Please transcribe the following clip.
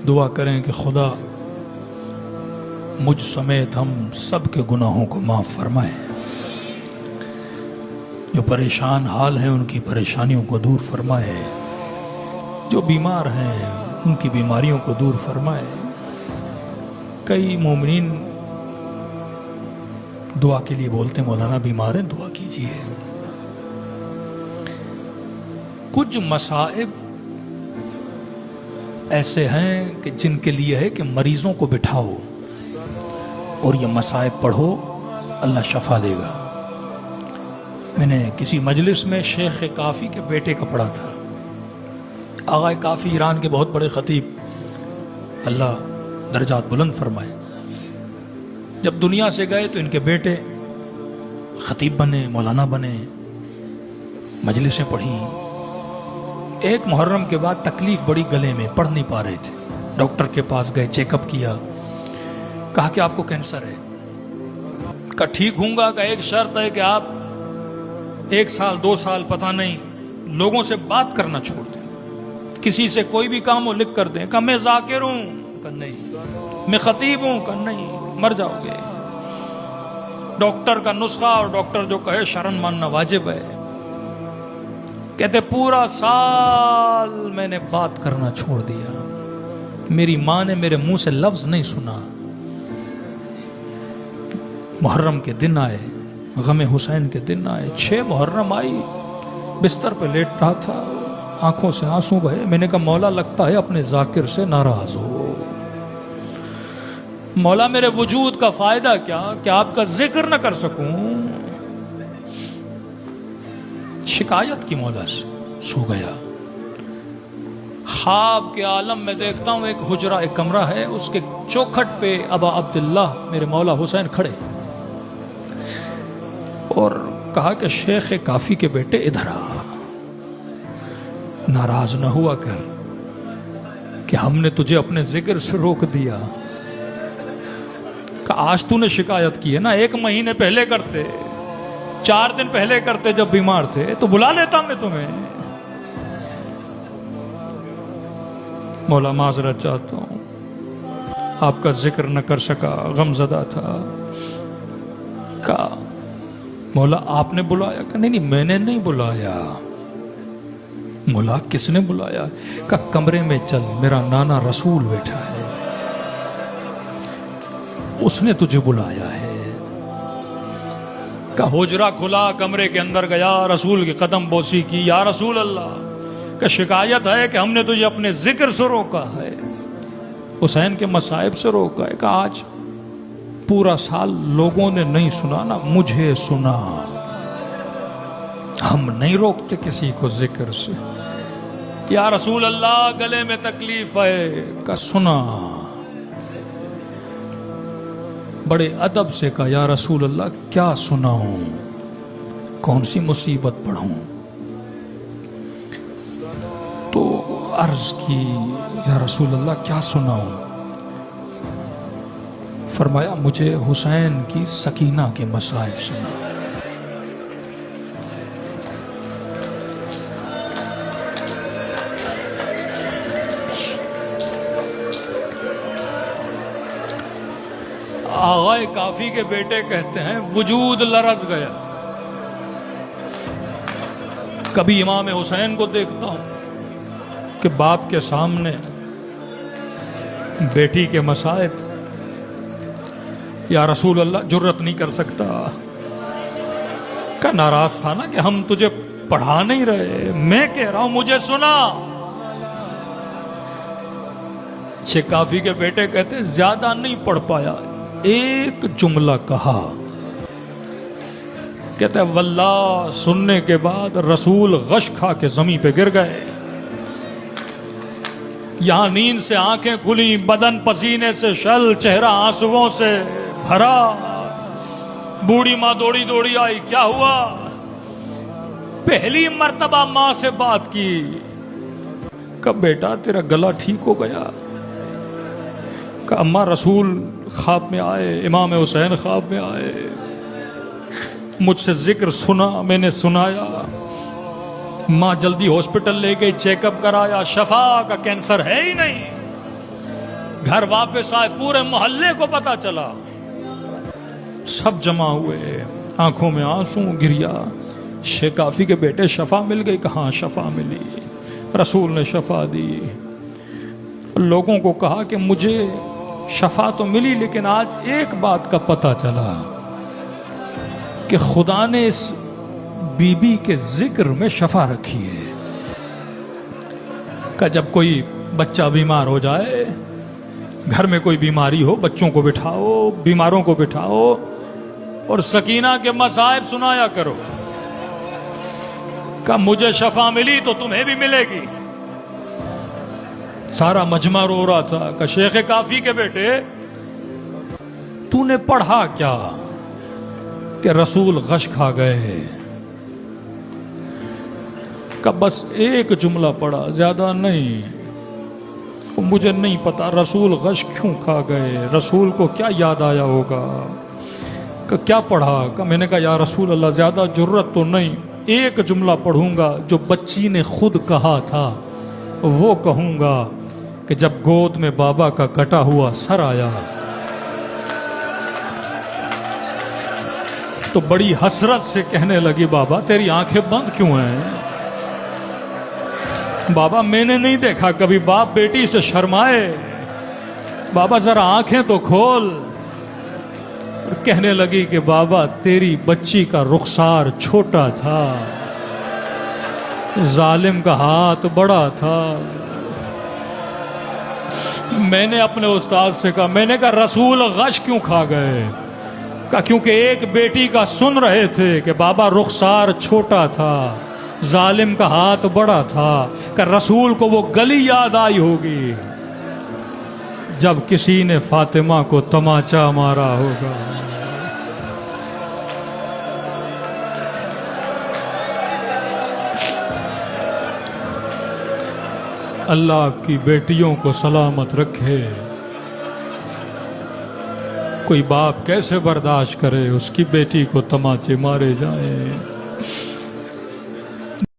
دعا کریں کہ خدا مجھ سمیت ہم سب کے گناہوں کو معاف فرمائے، جو پریشان حال ہیں ان کی پریشانیوں کو دور فرمائے، جو بیمار ہیں ان کی بیماریوں کو دور فرمائے۔ کئی مومنین دعا کے لیے بولتے ہیں مولانا بیمار ہیں دعا کیجیے۔ کچھ مصائب ایسے ہیں کہ جن کے لیے ہے کہ مریضوں کو بٹھاؤ اور یہ مصائب پڑھو، اللہ شفا دے گا۔ میں نے کسی مجلس میں شیخ کافی کے بیٹے کا پڑھا تھا۔ آغا کافی ایران کے بہت بڑے خطیب، اللہ درجات بلند فرمائے، جب دنیا سے گئے تو ان کے بیٹے خطیب بنے، مولانا بنے، مجلسیں پڑھی۔ ایک محرم کے بعد تکلیف بڑی گلے میں، پڑھ نہیں پا رہے تھے، ڈاکٹر کے پاس گئے، چیک اپ کیا، کہا کہ آپ کو کینسر ہے۔ کہا ٹھیک ہوں گا، کہ ایک شرط ہے کہ آپ 1 سال 2 سال پتہ نہیں لوگوں سے بات کرنا چھوڑ دیں، کسی سے کوئی بھی کام ہو لکھ کر دیں۔ کہا میں ذاکر ہوں، کہا نہیں۔ میں خطیب ہوں، کہا نہیں، مر جاؤ گے۔ ڈاکٹر کا نسخہ، اور ڈاکٹر جو کہے شرن ماننا واجب ہے۔ کہتے پورا سال میں نے بات کرنا چھوڑ دیا، میری ماں نے میرے منہ سے لفظ نہیں سنا۔ محرم کے دن آئے، غم حسین کے دن آئے، 6 محرم آئی، بستر پہ لیٹ رہا تھا، آنکھوں سے آنسو بہے۔ میں نے کہا مولا لگتا ہے اپنے ذاکر سے ناراض ہو، مولا میرے وجود کا فائدہ کیا کہ آپ کا ذکر نہ کر سکوں؟ شکایت کی مولا سے، سو گیا۔ خواب کے عالم میں دیکھتا ہوں ایک حجرہ، ایک کمرہ ہے، اس کے چوکھٹ پہ ابا عبداللہ میرے مولا حسین کھڑے، اور کہا کہ شیخ کافی کے بیٹے ادھر آ، ناراض نہ ہوا کر کہ ہم نے تجھے اپنے ذکر سے روک دیا۔ کہ آج تو نے شکایت کی ہے نا، 1 مہینے پہلے کرتے، 4 دن پہلے کرتے، جب بیمار تھے تو بلا لیتا میں تمہیں۔ مولا معذرت چاہتا ہوں، آپ کا ذکر نہ کر سکا، غم زدہ تھا۔ کہا مولا آپ نے بلایا؟ کہ نہیں نہیں میں نے نہیں بلایا۔ مولا کس نے بلایا؟ کہ کمرے میں چل، میرا نانا رسول بیٹھا ہے، اس نے تجھے بلایا ہے۔ کہ حجرہ کھلا، کمرے کے اندر گیا، رسول کی قدم بوسی کی، یا رسول اللہ، کہ شکایت ہے کہ ہم نے تجھے اپنے ذکر سے روکا ہے، حسین کے مصائب سے روکا ہے۔ کہ آج پورا سال لوگوں نے نہیں سنا نا، مجھے سنا۔ ہم نہیں روکتے کسی کو ذکر سے۔ یا رسول اللہ گلے میں تکلیف ہے، کہ سنا۔ بڑے ادب سے کہا یا رسول اللہ کیا سناؤں، کون سی مصیبت پڑھوں؟ تو عرض کی یا رسول اللہ کیا سناؤں؟ فرمایا مجھے حسین کی سکینہ کے مصائب سنا۔ آغا کافی کے بیٹے کہتے ہیں وجود لرز گیا، کبھی امام حسین کو دیکھتا ہوں کہ باپ کے سامنے بیٹی کے مصائب، یا رسول اللہ جرت نہیں کر سکتا۔ کا ناراض تھا نا کہ ہم تجھے پڑھا نہیں رہے، میں کہہ رہا ہوں مجھے سنا۔ شیخ کافی کے بیٹے کہتے ہیں زیادہ نہیں پڑھ پایا، ایک جملہ کہا، کہتے ہیں واللہ سننے کے بعد رسول غش کھا کے زمین پہ گر گئے۔ یہاں نیند سے آنکھیں کھلی، بدن پسینے سے شل، چہرہ آنسوؤں سے بھرا۔ بوڑھی ماں دوڑی دوڑی آئی، کیا ہوا؟ پہلی مرتبہ ماں سے بات کی، کب بیٹا تیرا گلا ٹھیک ہو گیا؟ کہ اماں رسول خواب میں آئے، امام حسین خواب میں آئے، مجھ سے ذکر سنا، میں نے سنایا۔ ماں جلدی ہاسپٹل لے گئی، چیک اپ کرایا، شفا کا کینسر ہے ہی نہیں۔ گھر واپس آئے، پورے محلے کو پتا چلا، سب جمع ہوئے، آنکھوں میں آنسو گریا، شیخ کافی کے بیٹے شفا مل گئی، کہاں شفا ملی، رسول نے شفا دی۔ لوگوں کو کہا کہ مجھے شفا تو ملی لیکن آج ایک بات کا پتہ چلا کہ خدا نے اس بی بی کے ذکر میں شفا رکھی ہے، کہ جب کوئی بچہ بیمار ہو جائے، گھر میں کوئی بیماری ہو، بچوں کو بٹھاؤ، بیماروں کو بٹھاؤ اور سکینہ کے مصائب سنایا کرو، کہ مجھے شفا ملی تو تمہیں بھی ملے گی۔ سارا مجمع رو رہا تھا کہ شیخ کافی کے بیٹے تو نے پڑھا کیا کہ رسول غش کھا گئے؟ کہ بس ایک جملہ پڑھا، زیادہ نہیں، مجھے نہیں پتا رسول غش کیوں کھا گئے، رسول کو کیا یاد آیا ہوگا، کہ کیا پڑھا؟ کہ میں نے کہا یا رسول اللہ زیادہ جرت تو نہیں، ایک جملہ پڑھوں گا جو بچی نے خود کہا تھا، وہ کہوں گا کہ جب گود میں بابا کا کٹا ہوا سر آیا تو بڑی حسرت سے کہنے لگی بابا تیری آنکھیں بند کیوں ہیں؟ بابا میں نے نہیں دیکھا کبھی باپ بیٹی سے شرمائے، بابا ذرا آنکھیں تو کھول۔ کہنے لگی کہ بابا تیری بچی کا رخسار چھوٹا تھا، ظالم کا ہاتھ بڑا تھا۔ میں نے اپنے استاد سے کہا، میں نے کہا رسول غش کیوں کھا گئے؟ کہا کیونکہ ایک بیٹی کا سن رہے تھے کہ بابا رخسار چھوٹا تھا، ظالم کا ہاتھ بڑا تھا، کہ رسول کو وہ گلی یاد آئی ہوگی جب کسی نے فاطمہ کو تماچا مارا ہوگا۔ اللہ کی بیٹیوں کو سلامت رکھے۔ کوئی باپ کیسے برداشت کرے اس کی بیٹی کو تماچے مارے جائیں؟